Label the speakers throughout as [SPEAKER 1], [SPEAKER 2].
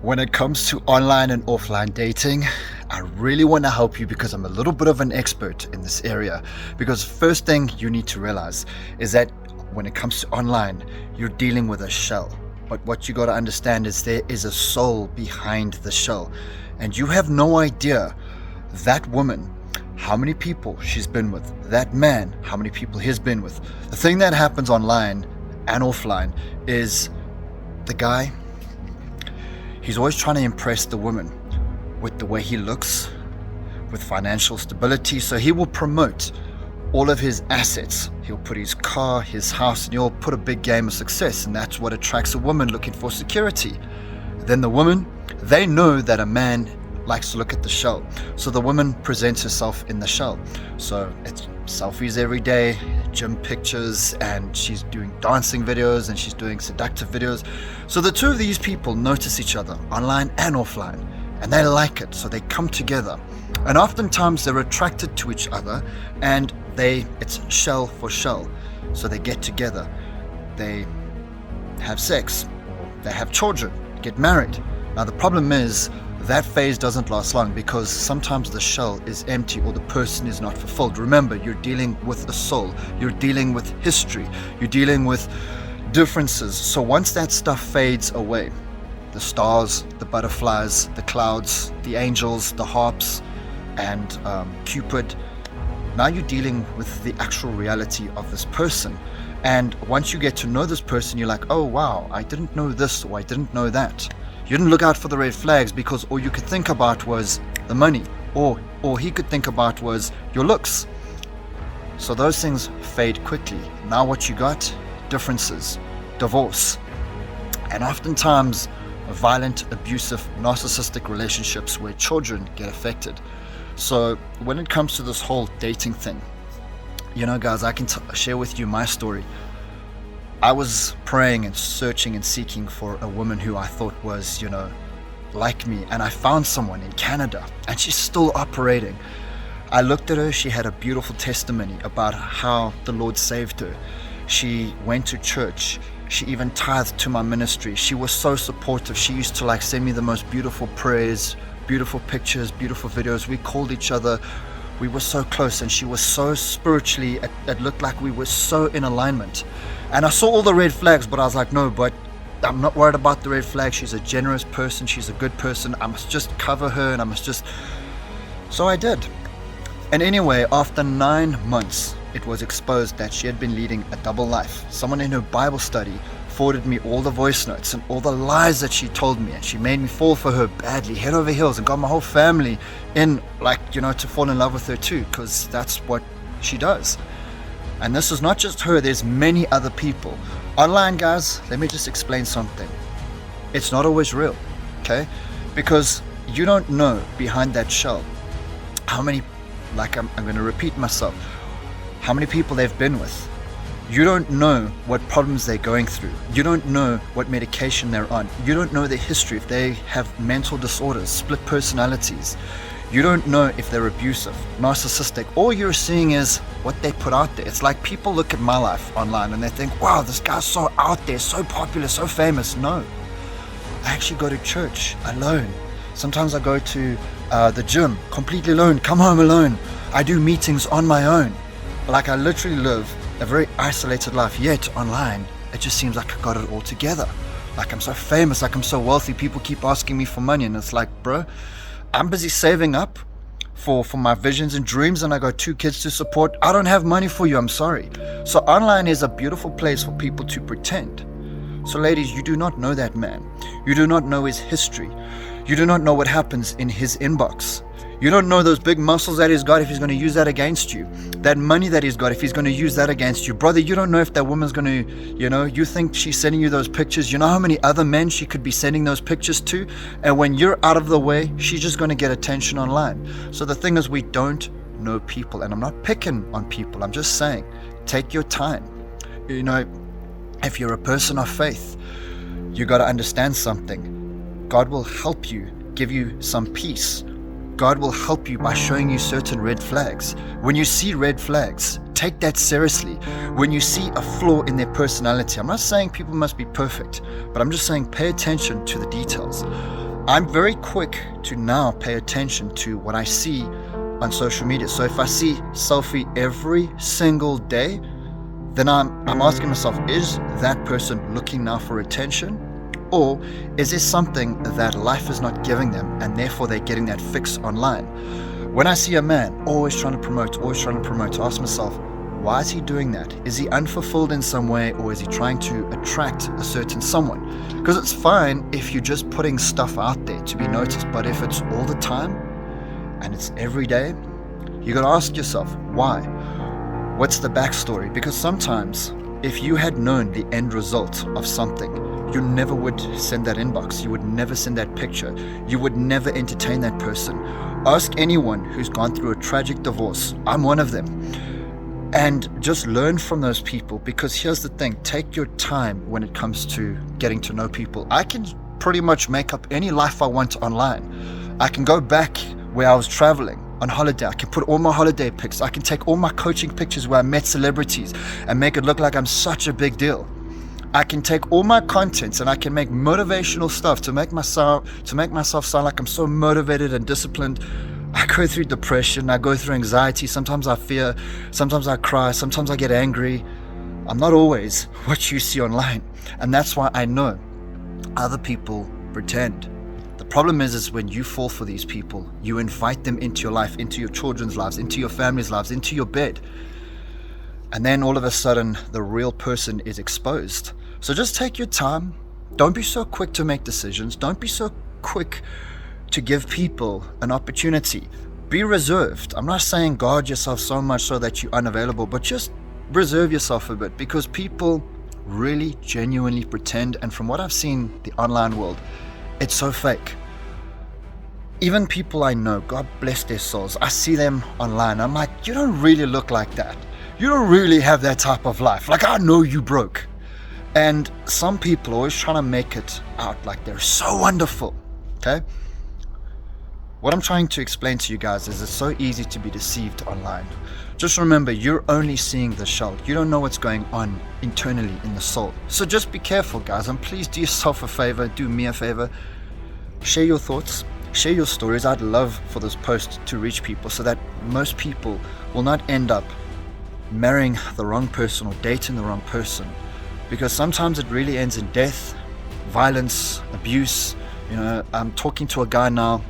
[SPEAKER 1] When it comes to online and offline dating, I really want to help you because I'm a little bit of an expert in this area. Because first thing you need to realize is that when it comes to online, you're dealing with a shell. But what you got to understand is there is a soul behind the shell. And you have no idea that woman, how many people she's been with, that man, how many people he's been with. The thing that happens online and offline is the guy, he's always trying to impress the woman with the way he looks, with financial stability. So he will promote all of his assets. He'll put his car, his house, and he'll put a big game of success. And that's what attracts a woman looking for security. Then the woman, they know that a man likes to look at the shell. So the woman presents herself in the shell. So it's selfies every day, gym pictures, and she's doing dancing videos and she's doing seductive videos. So the two of these people notice each other online and offline, and they like it. So they come together, and oftentimes they're attracted to each other, and it's shell for shell. So they get together, they have sex, or they have children, get married. Now the problem is that phase doesn't last long because sometimes the shell is empty or the person is not fulfilled. Remember, you're dealing with a soul, you're dealing with history, you're dealing with differences. So once that stuff fades away, the stars, the butterflies, the clouds, the angels, the harps, and Cupid, now you're dealing with the actual reality of this person. And once you get to know this person, you're like, oh wow, I didn't know this, or I didn't know that. You didn't look out for the red flags because all you could think about was the money, or he could think about was your looks. So those things fade quickly. Now what you got? Differences, divorce, and oftentimes violent, abusive, narcissistic relationships where children get affected. So when it comes to this whole dating thing, you know guys, I can share with you my story. I was praying and searching and seeking for a woman who I thought was, like me. And I found someone in Canada, and she's still operating. I looked at her, she had a beautiful testimony about how the Lord saved her. She went to church. She even tithed to my ministry. She was so supportive. She used to send me the most beautiful prayers, beautiful pictures, beautiful videos. We called each other. We were so close, and she was so spiritually, it looked like we were so in alignment. And I saw all the red flags, but I was like, no, but I'm not worried about the red flags. She's a generous person. She's a good person. I must just cover her, and I must just... So I did. And anyway, after 9 months, it was exposed that she had been leading a double life. Someone in her Bible study forwarded me all the voice notes and all the lies that she told me, and she made me fall for her badly, head over heels, and got my whole family in, to fall in love with her too, because that's what she does. And this is not just her, there's many other people. Online, guys, let me just explain something. It's not always real, okay? Because you don't know behind that shell how many, I'm going to repeat myself, how many people they've been with. You don't know what problems they're going through. You don't know what medication they're on. You don't know their history, if they have mental disorders, split personalities. You don't know if they're abusive, narcissistic. All you're seeing is what they put out there. It's like people look at my life online and they think, wow, this guy's so out there, so popular, so famous. No, I actually go to church alone. Sometimes I go to the gym completely alone, come home alone. I do meetings on my own. I literally live a very isolated life, yet online, it just seems like I got it all together. I'm so famous, I'm so wealthy, people keep asking me for money, and it's like, bro, I'm busy saving up for my visions and dreams, and I got 2 kids to support. I don't have money for you, I'm sorry. So online is a beautiful place for people to pretend. So ladies, you do not know that man. You do not know his history. You do not know what happens in his inbox. You don't know those big muscles that he's got, if he's going to use that against you. That money that he's got, if he's going to use that against you. Brother, you don't know if that woman's going to, you think she's sending you those pictures. You know how many other men she could be sending those pictures to? And when you're out of the way, she's just going to get attention online. So the thing is, we don't know people. And I'm not picking on people. I'm just saying, take your time. If you're a person of faith, you got to understand something. God will help you, give you some peace. God will help you by showing you certain red flags. When you see red flags, take that seriously. When you see a flaw in their personality, I'm not saying people must be perfect, but I'm just saying pay attention to the details. I'm very quick to now pay attention to what I see on social media. So if I see selfie every single day, then I'm asking myself, is that person looking now for attention? Or is this something that life is not giving them and therefore they're getting that fix online? When I see a man always trying to promote, I ask myself, why is he doing that? Is he unfulfilled in some way, or is he trying to attract a certain someone? Because it's fine if you're just putting stuff out there to be noticed, but if it's all the time and it's every day, you got to ask yourself, why? What's the backstory? Because sometimes if you had known the end result of something, you never would send that inbox. You would never send that picture. You would never entertain that person. Ask anyone who's gone through a tragic divorce. I'm one of them. And just learn from those people, because here's the thing, take your time when it comes to getting to know people. I can pretty much make up any life I want online. I can go back where I was traveling on holiday. I can put all my holiday pics. I can take all my coaching pictures where I met celebrities and make it look like I'm such a big deal. I can take all my contents and I can make motivational stuff to make myself sound like I'm so motivated and disciplined. I go through depression, I go through anxiety, sometimes I fear, sometimes I cry, sometimes I get angry. I'm not always what you see online. And that's why I know other people pretend. The problem is when you fall for these people, you invite them into your life, into your children's lives, into your family's lives, into your bed. And then all of a sudden, the real person is exposed. So just take your time. Don't be so quick to make decisions. Don't be so quick to give people an opportunity. Be reserved. I'm not saying guard yourself so much so that you're unavailable, but just reserve yourself a bit, because people really genuinely pretend. And from what I've seen the online world, it's so fake. Even people I know, God bless their souls, I see them online, I'm like, you don't really look like that. You don't really have that type of life. Like, I know you broke. And some people are always trying to make it out like they're so wonderful. Okay? What I'm trying to explain to you guys is it's so easy to be deceived online. Just remember, you're only seeing the shell. You don't know what's going on internally in the soul. So just be careful, guys, and please do yourself a favor, do me a favor. Share your thoughts, share your stories. I'd love for this post to reach people so that most people will not end up marrying the wrong person or dating the wrong person. Because sometimes it really ends in death, violence, abuse. You know, I'm talking to a guy now.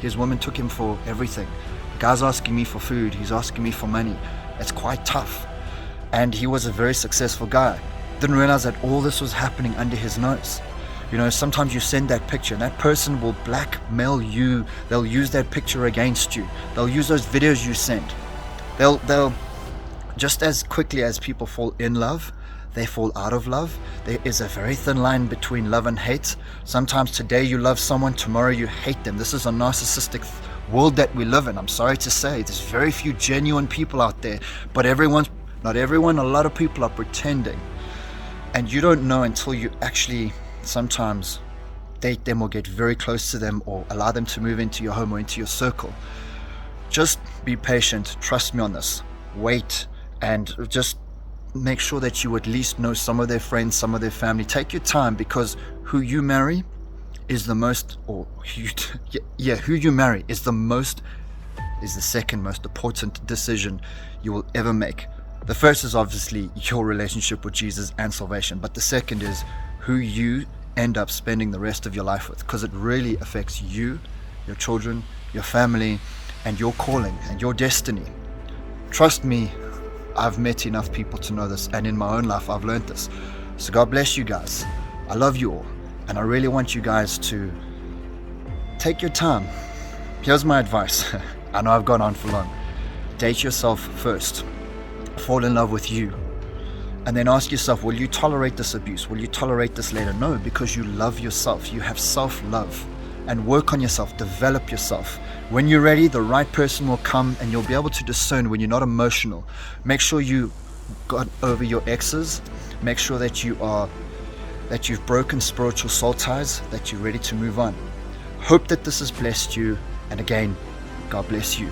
[SPEAKER 1] His woman took him for everything. The guy's asking me for food. He's asking me for money. It's quite tough. And he was a very successful guy. Didn't realize that all this was happening under his nose. You know, sometimes you send that picture and that person will blackmail you. They'll use that picture against you. They'll use those videos you send. They'll just as quickly as people fall in love, they fall out of love. There is a very thin line between love and hate. Sometimes today you love someone, tomorrow you hate them. This is a narcissistic world that we live in. I'm sorry to say, there's very few genuine people out there, but not everyone, a lot of people are pretending. And you don't know until you actually sometimes date them or get very close to them or allow them to move into your home or into your circle. Just be patient, trust me on this. Wait, and just make sure that you at least know some of their friends, some of their family. Take your time, because who you marry is the second most important decision you will ever make. The first is obviously your relationship with Jesus and salvation, but the second is who you end up spending the rest of your life with, because it really affects you, your children, your family, and your calling and your destiny. Trust me, I've met enough people to know this, and in my own life I've learned this. So God bless you guys. I love you all, and I really want you guys to take your time. Here's my advice. I know I've gone on for long. Date yourself first. Fall in love with you. And then ask yourself, will you tolerate this abuse? Will you tolerate this later? No, because you love yourself. You have self-love. And work on yourself, develop yourself. When you're ready, the right person will come, and you'll be able to discern when you're not emotional. Make sure you got over your exes. Make sure that you've broken spiritual soul ties, that you're ready to move on. Hope that this has blessed you, and again, God bless you.